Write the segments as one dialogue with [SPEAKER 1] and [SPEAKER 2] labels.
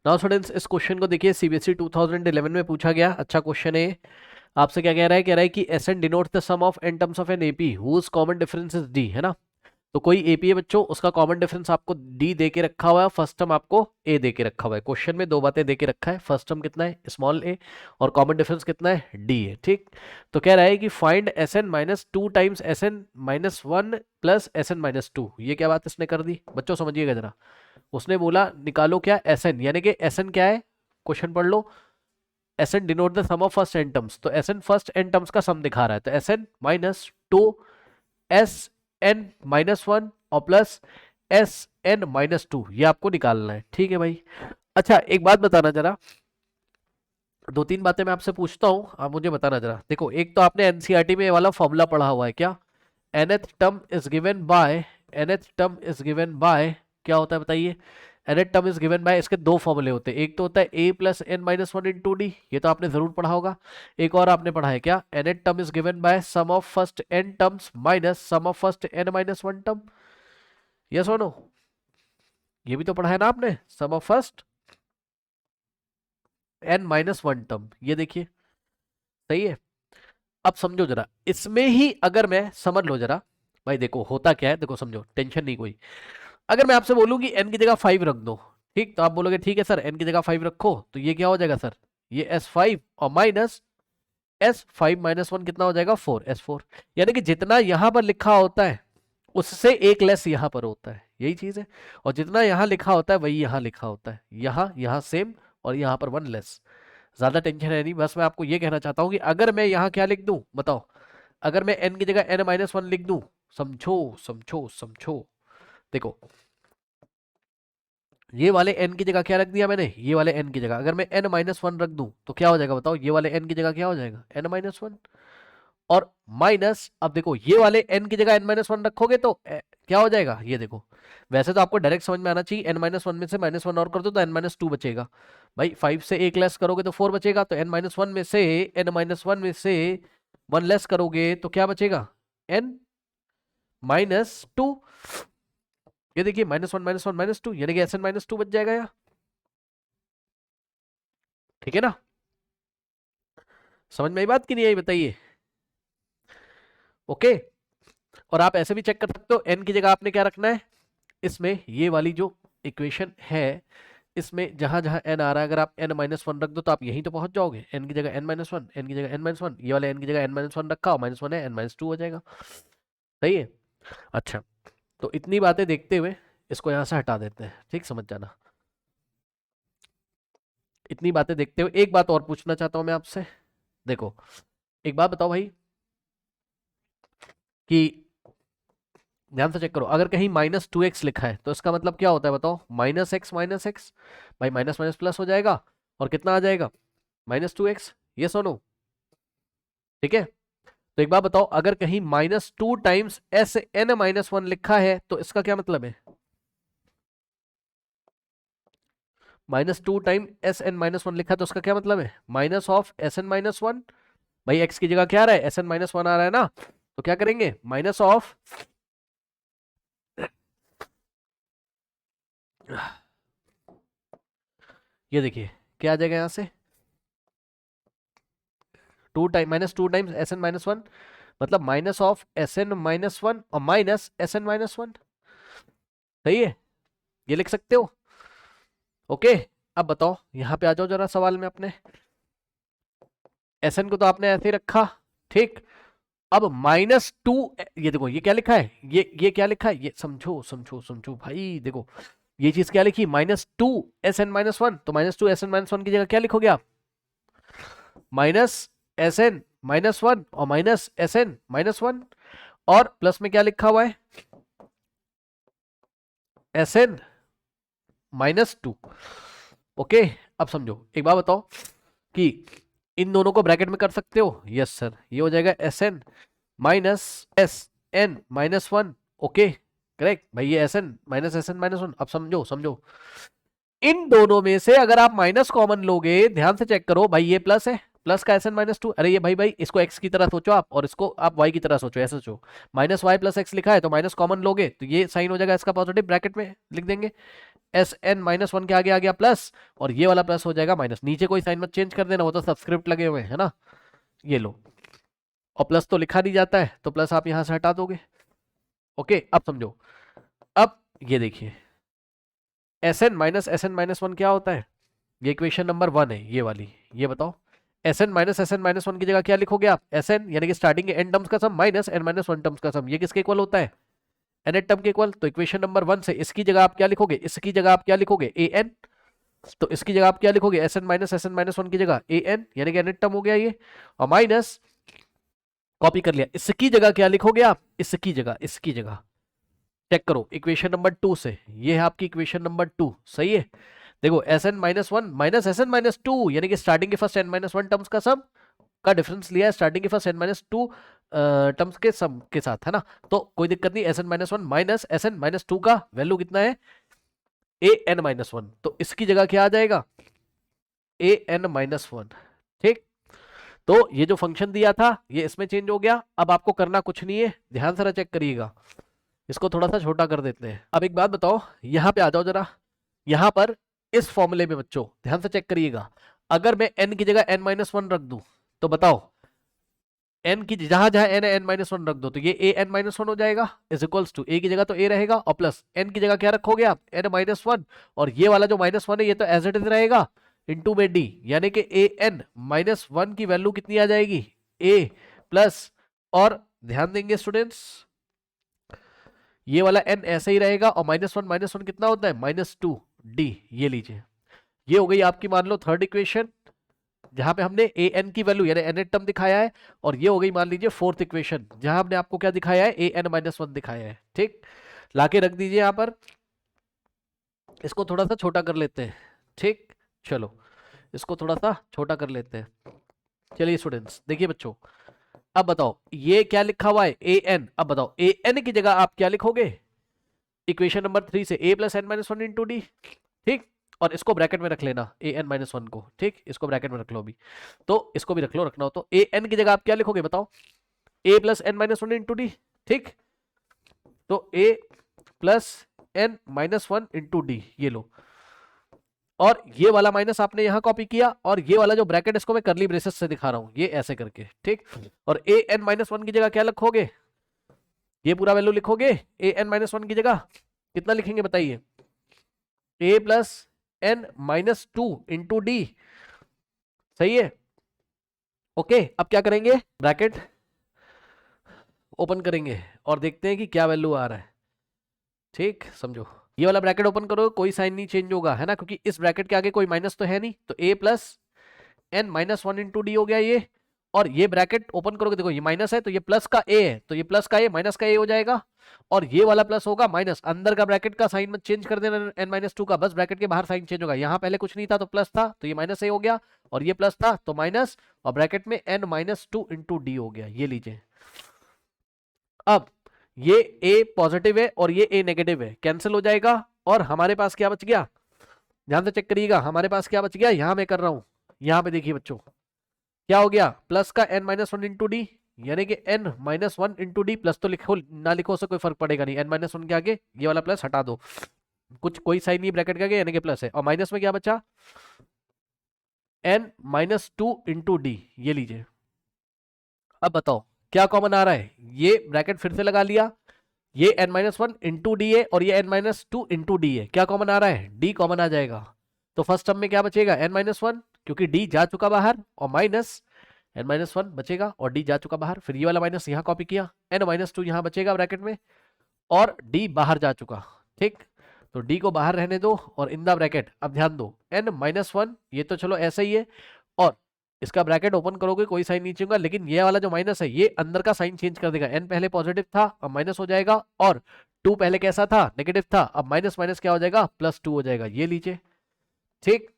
[SPEAKER 1] Now students, इस question को देखिए, सीबीएसई 2011 में पूछा गया। अच्छा क्वेश्चन है। आपसे क्या कह रहा है कि S n denotes the sum of n terms of an AP whose common difference is d, है ना। तो कोई एपी है बच्चों, उसका कॉमन डिफरेंस आपको डी दे के रखा हुआ है, फर्स्ट टर्म आपको ए दे के रखा हुआ है। क्वेश्चन में दो बातें दे के रखा है, फर्स्ट टर्म कितना है स्मॉल ए, और कॉमन डिफरेंस कितना है डी है, ठीक। तो कह रहा है कि find S n minus two times S n minus one plus S n minus two. ये क्या बात इसने कर दी बच्चों, समझिएगा जरा। उसने बोला निकालो क्या एस एन, यानी कि एस एन क्या है, क्वेश्चन पढ़ लो। S n denote the sum of first n terms, तो S n first n terms का सम दिखा रहा है, तो S n minus two S n minus one और plus S n minus two, ये आपको निकालना है, ठीक है भाई। अच्छा एक बात बताना जरा, दो तीन बातें मैं आपसे पूछता हूं, आप मुझे बताना जरा। देखो, एक तो आपने एनसीईआरटी में ये वाला फॉर्मूला पढ़ा हुआ है क्या, nth term is given bye, nth term is given bye, क्या होता है बताइए। nth term is given bye, इसके दो फॉर्मूले होते हैं, एक तो होता है a plus n minus one into d, ये तो आपने जरूर पढ़ा होगा। एक और आपने पढ़ा है क्या, nth term is given by sum of first n terms minus sum of first n minus one term, yes और नो। ये भी तो पढ़ा है ना आपने, sum of first n minus one term, ये देखिए, सही है। अब समझो जरा, इसमें ही अगर मैं, समझ लो जरा भाई, देखो होता क्या है, देखो समझो, टेंशन नहीं कोई। अगर मैं आपसे बोलूं कि n की जगह 5 रख दो, ठीक, तो आप बोलोगे ठीक है सर n की जगह 5 रखो, तो ये क्या हो जाएगा सर, ये S5 और माइनस S5 माइनस वन कितना हो जाएगा 4 S4। यानी कि जितना यहां पर लिखा होता है उससे एक लेस यहां पर होता है, यही चीज है। और जितना यहां लिखा होता है वही यहां लिखा होता है, यहां यहां सेम, और यहां पर वन लेस। ज्यादा टेंशन है नहीं, बस मैं आपको ये कहना चाहता हूं कि अगर मैं यहां क्या लिख दूं बताओ, अगर मैं n की जगह n माइनस वन लिख दूं, समझो समझो समझो, देखो ये वाले n की जगह क्या रख दिया मैंने, ये वाले n की जगह अगर मैं n माइनस वन रख दूं तो क्या हो जाएगा बताओ, ये वाले n की जगह क्या हो जाएगा n माइनस वन, और माइनस, अब देखो ये वाले n की जगह n माइनस वन रखोगे तो क्या हो जाएगा, ये देखो। वैसे तो आपको डायरेक्ट समझ में आना चाहिए, n माइनस वन में से माइनस वन और कर दो तो n माइनस टू बचेगा। भाई 5 से एक लेस करोगे तो 4 बचेगा, तो n माइनस वन में से, n माइनस वन में से वन लेस करोगे तो क्या बचेगा, n माइनस टू। ये देखिए माइनस वन माइनस टू, यानी कि एस एन माइनस टू बच जाएगा यहाँ, ठीक है ना। समझ में आई बात कि नहीं आई बताइए। ओके। और आप ऐसे भी चेक कर सकते हो, एन की जगह आपने क्या रखना है, इसमें ये वाली जो इक्वेशन है, इसमें जहां जहां एन आ रहा है अगर आप एन माइनस वन रख दो तो आप यहीं तो पहुंच जाओगे, एन की जगह एन माइनस वन, एन की जगह एन माइनस वन, ये वाले एन की जगह एन माइनस वन रखा हो, माइनस वन है एन माइनस टू हो जाएगा, सही है। अच्छा, तो इतनी बातें देखते हुए इसको यहां से हटा देते हैं, ठीक, समझ जाना। इतनी बातें देखते हुए एक बात और पूछना चाहता हूं मैं आपसे। देखो, एक बात बताओ भाई, कि ध्यान से चेक करो, अगर कहीं माइनस टू एक्स लिखा है तो इसका मतलब क्या होता है बताओ, माइनस एक्स, भाई माइनस माइनस प्लस हो जाएगा, और कितना आ जाएगा माइनस टू एक्स, ये सुनो, ठीक है। तो एक बात बताओ, अगर कहीं minus two times S n minus one लिखा है तो इसका क्या मतलब है, minus two time S n minus one लिखा है तो उसका क्या मतलब है, minus of S n minus one. भाई एक्स की जगह क्या आ रहा है, एस एन माइनस वन आ रहा है ना, तो क्या करेंगे, माइनस ऑफ, ये देखिए क्या आ जाएगा यहां से, two time minus two times S n minus one, मतलब minus of S n minus one और minus S n minus one, सही है, ये लिख सकते हो। ओके। अब बताओ यहां पे आ जाओ जरा सवाल में अपने, एस एन को तो आपने ऐसे ही रखा, ठीक। अब माइनस टू, ये देखो ये क्या लिखा है, ये क्या लिखा है, ये समझो समझो समझो भाई, देखो ये चीज क्या लिखी, minus two S n minus one, तो minus two S n minus one की जगह क्या लिखोगे आप, minus S n minus one और minus S n minus one, और प्लस में क्या लिखा हुआ है, S n minus two. Okay. अब समझो एक बात बताओ, कि इन दोनों को ब्रैकेट में कर सकते हो, यस सर, ये हो जाएगा S n minus S n minus one, okay correct भाई, ये एस एन माइनस वन। अब समझो समझो, इन दोनों में से अगर आप माइनस कॉमन लोगे, ध्यान से चेक करो भाई, ये प्लस है, प्लस का एस एन माइनस टू, अरे ये भाई भाई इसको एक्स की तरह सोचो आप, और इसको आप वाई की तरह सोचो, ऐसे सोचो, माइनस वाई प्लस एक्स लिखा है तो माइनस कॉमन लोगे तो ये साइन हो जाएगा इसका पॉजिटिव, ब्रैकेट में लिख देंगे, एस एन माइनस वन के आगे आ गया प्लस, और ये वाला प्लस हो जाएगा माइनस। नीचे कोई साइन मत चेंज कर देना, वो तो सब्सक्रिप्ट लगे हुए हैं ना, ये लो। और प्लस तो लिखा नहीं जाता है, तो प्लस आप यहां से हटा दोगे। ओके, अब समझो। अब ये देखिए, एस एन माइनस वन क्या होता है? ये इक्वेशन नंबर 1 है, ये वाली। ये बताओ, एस एन माइनस वन की जगह क्या लिखोगे आप? एस एन यानी कि स्टार्टिंग के एन टर्म्स का sum minus n minus one terms का सम, ये किसके इक्वल होता है? एन टर्म के इक्वल। तो इक्वेशन नंबर 1 से इसकी जगह आप क्या लिखोगे? इसकी जगह आप क्या लिखोगे? A N. तो इसकी जगह आप क्या लिखोगे? एस एन माइनस वन की जगह ए एन, यानी कि एन टर्म हो गया ये, और माइनस, कॉपी कर लिया, इसकी जगह क्या लिखोगे आप? इसकी जगह चेक करो इक्वेशन नंबर 2 से, ये है आपकी इक्वेशन नंबर 2, सही है। देखो S n minus one minus S n minus two, यानी कि स्टार्टिंग के first n minus one terms का सम का डिफरेंस लिया है स्टार्टिंग के first n minus two terms के सम के साथ, है ना। तो कोई दिक्कत नहीं, S n minus one minus S n minus two का वैल्यू कितना है? A n minus one. तो इसकी जगह क्या आ जाएगा? A n minus one. ठीक, तो ये जो फंक्शन दिया था ये इसमें चेंज हो गया। अब आपको करना कुछ नहीं है, ध्यान से चेक करिएगा, इसको थोड़ा सा छोटा कर देते हैं। अब एक बात बताओ, यहां पे आ जाओ जरा, यहां पर इस फॉर्मूले में बच्चों ध्यान से चेक करिएगा, अगर मैं n की जगह n माइनस वन रख दूं तो बताओ, n की जहां जहां n है n माइनस वन रख दो, तो ये a n माइनस वन हो जाएगा, इज इक्वल्स टू a की जगह तो a रहेगा, और प्लस n की जगह क्या रखोगे आप? n माइनस वन, और ये वाला जो माइनस वन है ये तो एज इट इज रहेगा, इंटू में d, यानी कि a n माइनस वन की वैल्यू कितनी आ जाएगी? a प्लस, और ध्यान देंगे स्टूडेंट्स, ये वाला n ऐसे ही रहेगा, और माइनस वन कितना होता है? Minus to D. ये लीजिए, ये हो गई आपकी मान लो थर्ड इक्वेशन, जहां पे हमने ए एन की वैल्यू यानी एन टर्म दिखाया है, और ये हो गई मान लीजिए फोर्थ इक्वेशन, जहां हमने आपको क्या दिखाया है? ए एन माइनस वन दिखाया है। ठीक, लाके रख दीजिए यहां पर, इसको थोड़ा सा छोटा कर लेते हैं। ठीक, चलो इसको थोड़ा सा छोटा कर लेते हैं। चलिए स्टूडेंट्स देखिए बच्चों, अब बताओ ये क्या लिखा हुआ है? A N. अब बताओ ए एन की जगह आप क्या लिखोगे? इक्वेशन नंबर 3 से a plus n minus one into d. ठीक, और इसको ब्रैकेट में रख लेना ए एन माइनस वन को। ठीक, इसको ब्रैकेट में रख लो अभी, तो इसको भी रख लो, रखना हो तो ए एन की जगह आप क्या लिखोगे बताओ? a plus n minus one into d. ठीक, तो a plus n minus one into d, ये लो, और ये वाला माइनस आपने यहां कॉपी किया, और ये वाला जो ब्रैकेट इसको मैं करली ब्रेसेस से दिखा रहा हूं, ये ऐसे करके। ठीक, और ए एन माइनस वन की जगह क्या लिखोगे? ये पूरा वैल्यू लिखोगे ए एन माइनस वन की जगह, कितना लिखेंगे बताइए? A plus n minus two into d, सही है। ओके, अब क्या करेंगे? ब्रैकेट ओपन करेंगे और देखते हैं कि क्या वैल्यू आ रहा है। ठीक, समझो, ये वाला ब्रैकेट ओपन करो, कोई साइन नहीं चेंज होगा, है ना, क्योंकि इस ब्रैकेट के आगे कोई माइनस तो है नहीं, तो a plus n minus one into d हो गया ये, और ये ब्रैकेट ओपन करोगे, देखो ये माइनस है तो ये प्लस का ए है, तो ये प्लस का ए माइनस का ए हो जाएगा, और ये वाला प्लस होगा माइनस, अंदर का ब्रैकेट का साइन मत चेंज कर देना एन माइनस टू का, बस ब्रैकेट के बाहर साइन चेंज होगा। यहाँ पहले कुछ नहीं था तो प्लस था, तो ये माइनस ए हो गया, और ये प्लस था तो माइनस, और ब्रैकेट में n minus two into d हो गया, ये लीजिए। अब ये ए पॉजिटिव है और ये ए नेगेटिव है, कैंसिल हो जाएगा, और हमारे पास क्या बच गया? ध्यान से चेक करिएगा, हमारे पास क्या बच गया? यहां मैं कर रहा हूं, यहां पे देखिए बच्चों क्या हो गया? प्लस का n minus one into d, यानी कि n minus one into d, plus तो लिखो ना लिखो उससे कोई फर्क पड़ेगा नहीं, एन माइनस वन के आगे ये वाला प्लस हटा दो, कुछ कोई साइन नहीं ब्रैकेट के आगे, यानी कि प्लस है, और माइनस में क्या बचा? N minus two into d, ये लीजिए। अब बताओ क्या कॉमन आ रहा है? ये ब्रैकेट फिर से लगा लिया, ये n minus one into D है, और ये n minus two into D है, क्या कॉमन आ रहा है? d कॉमन आ जाएगा, तो फर्स्ट टर्म में क्या बचेगा? n माइनस वन, क्योंकि d जा चुका बाहर, और माइनस n माइनस वन बचेगा, और d जा चुका बाहर, फिर ये वाला माइनस यहाँ कॉपी किया, n माइनस टू यहाँ बचेगा ब्रैकेट में, और d बाहर जा चुका। ठीक, तो d को बाहर रहने दो, और इन द ब्रैकेट अब ध्यान दो n माइनस वन, ये तो चलो ऐसा ही है, और इसका ब्रैकेट ओपन करोगे कोई साइन नहीं चेंज होगा, लेकिन ये वाला जो माइनस है ये अंदर का साइन चेंज कर देगा, n पहले पॉजिटिव था अब माइनस हो जाएगा, और 2 पहले कैसा था? नेगेटिव था, अब माइनस माइनस क्या हो जाएगा? प्लस टू हो जाएगा, ये लीजिए। ठीक,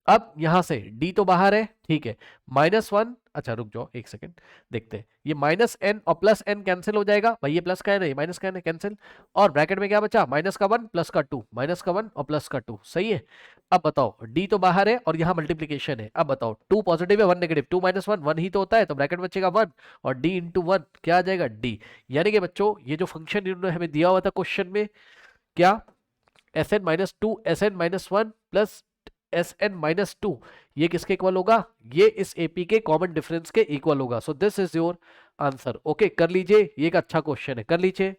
[SPEAKER 1] अब यहां से d तो बाहर है, ठीक है, माइनस वन, अच्छा रुक जाओ एक सेकंड, देखते हैं, ये माइनस एन और प्लस एन कैंसिल हो जाएगा, भाई ये प्लस का है ना, ये माइनस का है ना, कैंसिल, और ब्रैकेट में क्या बचा? माइनस का वन प्लस का टू, माइनस का वन और प्लस का टू, सही है। अब बताओ d तो बाहर है और यहाँ मल्टीप्लीकेशन है, अब बताओ 2 पॉजिटिव है 1 नेगेटिव, 2 माइनस वन 1 ही तो होता है, तो ब्रैकेट में बचेगा 1, और d इंटू वन क्या आ जाएगा? d, यानी कि बच्चों ये जो फंक्शन इन्होंने हमें दिया हुआ था क्वेश्चन में, क्या S n minus two S n minus one plus S n minus two, ये किसके इक्वल होगा? ये इस एपी के कॉमन डिफरेंस के इक्वल होगा। So this is your answer. Okay, कर लीजिए, ये एक अच्छा क्वेश्चन है, कर लीजिए।